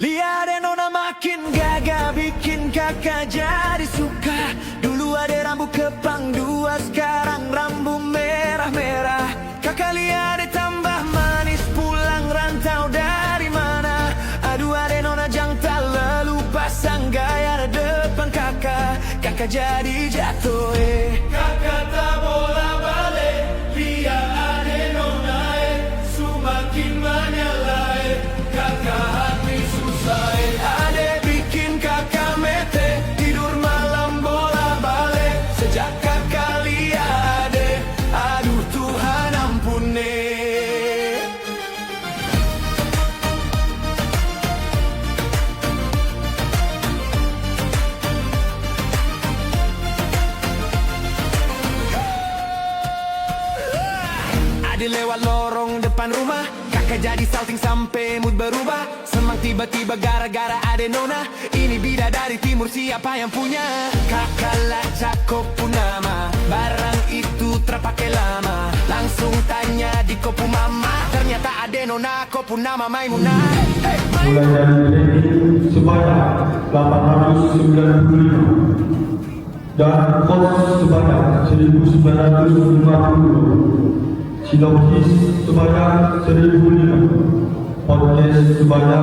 Lihat nona makin gagah, bikin kakak jadi suka. Dulu ada rambut kepang dua, sekarang rambut merah-merah. Kakak lihat tambah manis, pulang rantau dari mana? Aduh ada nona jantan, lalu pasang gaya depan kakak. Kakak jadi jatuh kakak tak bola balik. Lihat ada nona semakin menyala kakak hati susah ada bikin kakak mete. Tidur malam bola balik sejak kakak lihat aduh Tuhan ampuni. Ada lewat lorong depan rumah, kakak jadi salting sampai mood berubah. Semang tiba-tiba gara-gara ada nona. Ini bidadari timur, siapa yang punya? Kakak lacak kopu nama, barang itu terpakai lama. Langsung tanya di kopu mama, ternyata ada nona kopu nama Maimunah. Mulai dari training sebanyak 895 dan kos sebanyak 1950, sinopsis sebanyak 1005, podcast sebanyak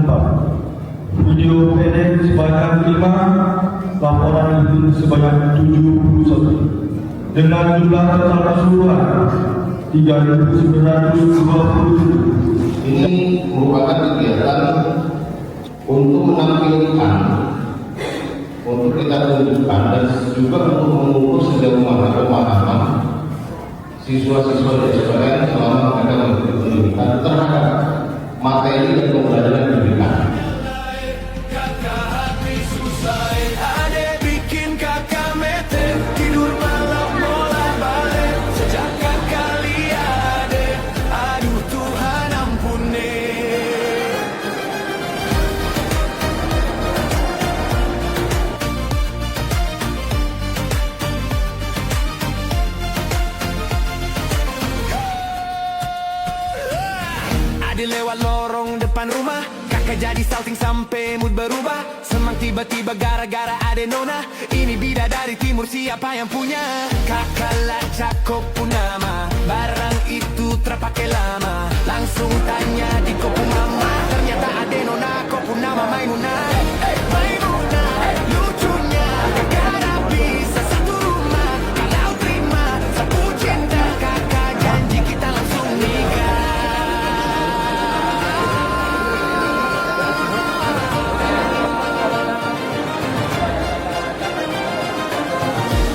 4, video pendek sebanyak 5, laporan itu sebanyak 71, dengan jumlah total keseluruhan 3.920. Ini merupakan kegiatan untuk menampilkan, untuk kita tunjukkan dan juga untuk mengukur sejauh mana pemahaman siswa-siswa dan SPN selama mereka mengikuti pendidikan terhadap materi dan pembelajaran pendidikan. Kakak hati susah ada bikin kakak mete. Tidur malam bola balik sejak kakak lihat aduh Tuhan ampuni. Ada lewat lorong depan rumah, kakak jadi salting sampai mood berubah. Semang tiba-tiba gara-gara ada nona. Ini bidadari timur, siapa yang punya? Kakak lacak kopu nama, barang itu terpakai lama. Langsung tanya di kopu mama, ternyata ada nona kopu nama Maimunah. Maimunah, lucunya kakak bisa satu rumah. Kalau terima sapu cinta, kakak janji kita langsung nikah.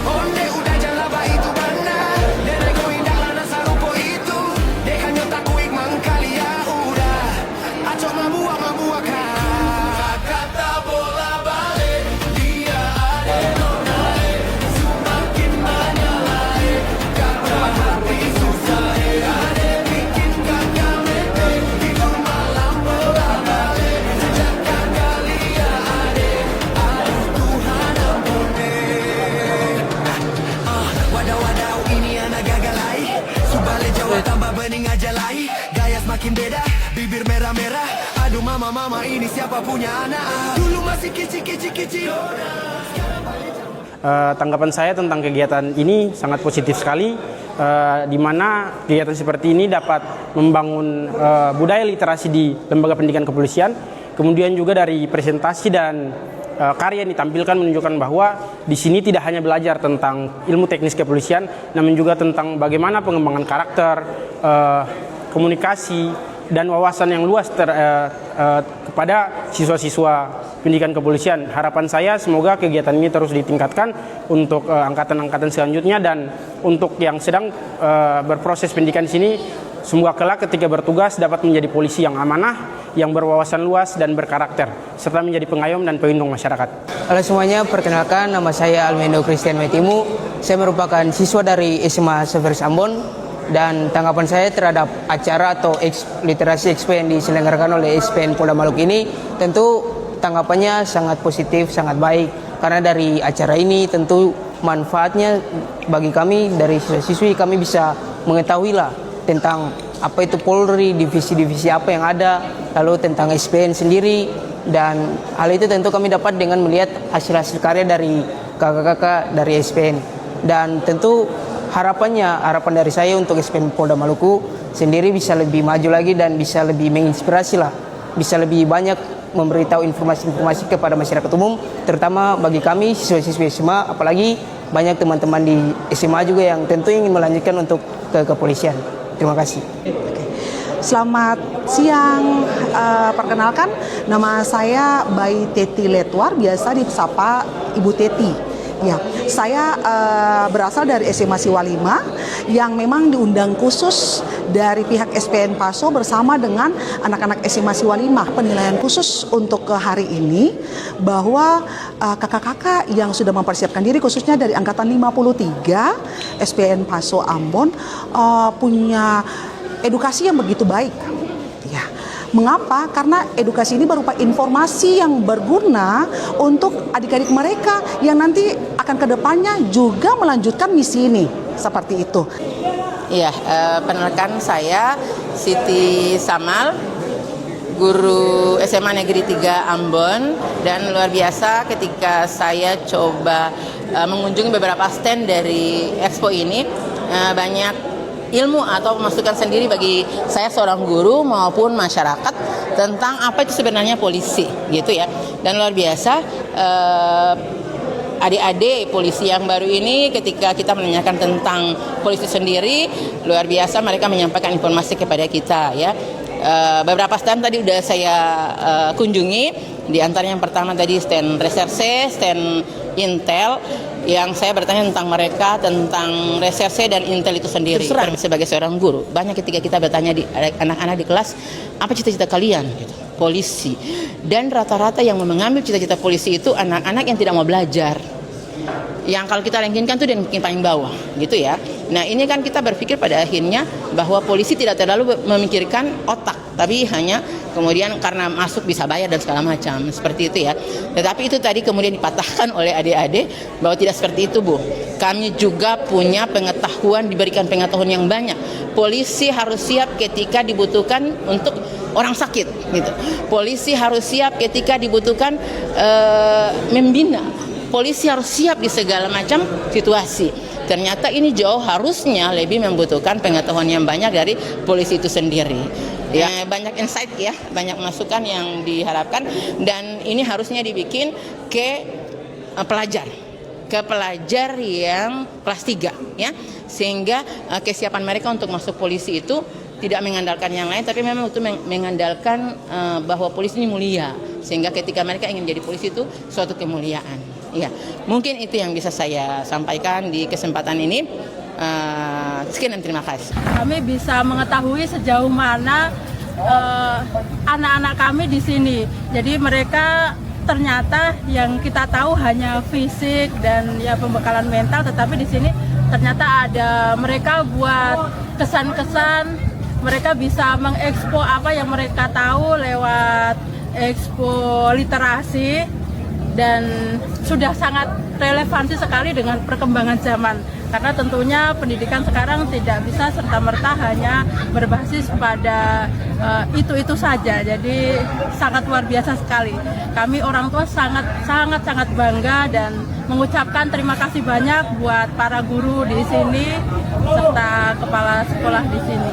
Onde udah jalan itu benar. Derego indah lana sarupo itu. Dekanyo takuik mangkali ya udah. Acok mabua kata bola balik. Dia ada nona semakin menyala. Kakak hati susah ada bikin kakak mete. Tidur malam bola balik sejak kakak lihat aduh Tuhan ampuni. Wadaw ini anak gagalai. Subale Jawa tambah bening aja lai. Gaya semakin beda, bibir merah-merah. Aduh mama ini siapa punya anak? Dulu masih kicik. Tanggapan saya tentang kegiatan ini sangat positif sekali, di mana kegiatan seperti ini dapat membangun budaya literasi di lembaga pendidikan kepolisian. Kemudian juga dari presentasi dan karya yang ditampilkan menunjukkan bahwa di sini tidak hanya belajar tentang ilmu teknis kepolisian, namun juga tentang bagaimana pengembangan karakter, komunikasi, dan wawasan yang luas kepada siswa-siswa pendidikan kepolisian. Harapan saya semoga kegiatan ini terus ditingkatkan untuk angkatan-angkatan selanjutnya, dan untuk yang sedang berproses pendidikan di sini, semoga kelak ketika bertugas dapat menjadi polisi yang amanah, yang berwawasan luas dan berkarakter, serta menjadi pengayom dan pelindung masyarakat. Halo semuanya, perkenalkan nama saya Almendo Christian Metimu. Saya merupakan siswa dari SMA Severis Ambon, dan tanggapan saya terhadap acara atau literasi expo yang diselenggarakan oleh SPN Polda Maluku ini, tentu tanggapannya sangat positif, sangat baik. Karena dari acara ini tentu manfaatnya bagi kami dari siswa-siswi, kami bisa mengetahui lah tentang apa itu Polri, divisi-divisi apa yang ada, lalu tentang SPN sendiri, dan hal itu tentu kami dapat dengan melihat hasil-hasil karya dari kakak-kakak dari SPN. Dan tentu harapan dari saya untuk SPN Polda Maluku sendiri bisa lebih maju lagi dan bisa lebih menginspirasi lah, bisa lebih banyak memberitahu informasi-informasi kepada masyarakat umum, terutama bagi kami siswa-siswi SMA, apalagi banyak teman-teman di SMA juga yang tentu ingin melanjutkan untuk ke kepolisian. Terima kasih. Selamat siang, perkenalkan nama saya Bayi Teti Letwar, biasa disapa Ibu Teti. Ya, saya berasal dari SMA Siwa 5 yang memang diundang khusus dari pihak SPN Paso bersama dengan anak-anak SMA Siwa 5. Penilaian khusus untuk hari ini bahwa kakak-kakak yang sudah mempersiapkan diri khususnya dari angkatan 53 SPN Paso Ambon punya edukasi yang begitu baik. Ya. Mengapa? Karena edukasi ini berupa informasi yang berguna untuk adik-adik mereka yang nanti akan kedepannya juga melanjutkan misi ini. Seperti itu. Iya, penelkan saya Siti Samal, guru SMA Negeri 3 Ambon, dan luar biasa ketika saya coba mengunjungi beberapa stand dari expo ini, banyak ilmu atau masukan sendiri bagi saya seorang guru maupun masyarakat tentang apa itu sebenarnya polisi gitu ya. Dan luar biasa adik-adik polisi yang baru ini ketika kita menanyakan tentang polisi sendiri, luar biasa mereka menyampaikan informasi kepada kita ya. Beberapa stand tadi udah saya kunjungi, di antara yang pertama tadi stand reserse, stand intel, yang saya bertanya tentang mereka, tentang reserse dan intel itu sendiri. Sebagai seorang guru, banyak ketika kita bertanya di anak-anak di kelas, apa cita-cita kalian? Gitu. Polisi. Dan rata-rata yang mengambil cita-cita polisi itu anak-anak yang tidak mau belajar. Yang kalau kita rankingkan tuh yang paling bawah, gitu ya. Nah ini kan kita berpikir pada akhirnya bahwa polisi tidak terlalu memikirkan otak, tapi hanya kemudian karena masuk bisa bayar dan segala macam, seperti itu ya. Tetapi itu tadi kemudian dipatahkan oleh adik-adik bahwa tidak seperti itu, Bu. Kami juga punya pengetahuan, diberikan pengetahuan yang banyak. Polisi harus siap ketika dibutuhkan untuk orang sakit, gitu. Polisi harus siap ketika dibutuhkan membina. Polisi harus siap di segala macam situasi. Ternyata ini jauh harusnya lebih membutuhkan pengetahuan yang banyak dari polisi itu sendiri. Ya, banyak insight ya, banyak masukan yang diharapkan, dan ini harusnya dibikin ke pelajar yang kelas 3 ya. Sehingga kesiapan mereka untuk masuk polisi itu tidak mengandalkan yang lain, tapi memang itu mengandalkan bahwa polisi ini mulia, sehingga ketika mereka ingin jadi polisi itu suatu kemuliaan. Ya, mungkin itu yang bisa saya sampaikan di kesempatan ini. Sekian dan terima kasih. Kami bisa mengetahui sejauh mana anak-anak kami di sini. Jadi mereka ternyata yang kita tahu hanya fisik dan ya pembekalan mental, tetapi di sini ternyata ada mereka buat kesan-kesan. Mereka bisa mengekspo apa yang mereka tahu lewat ekspo literasi, dan sudah sangat relevansi sekali dengan perkembangan zaman, karena tentunya pendidikan sekarang tidak bisa serta-merta hanya berbasis pada itu saja. Jadi sangat luar biasa sekali. Kami orang tua sangat bangga dan mengucapkan terima kasih banyak buat para guru di sini serta kepala sekolah di sini.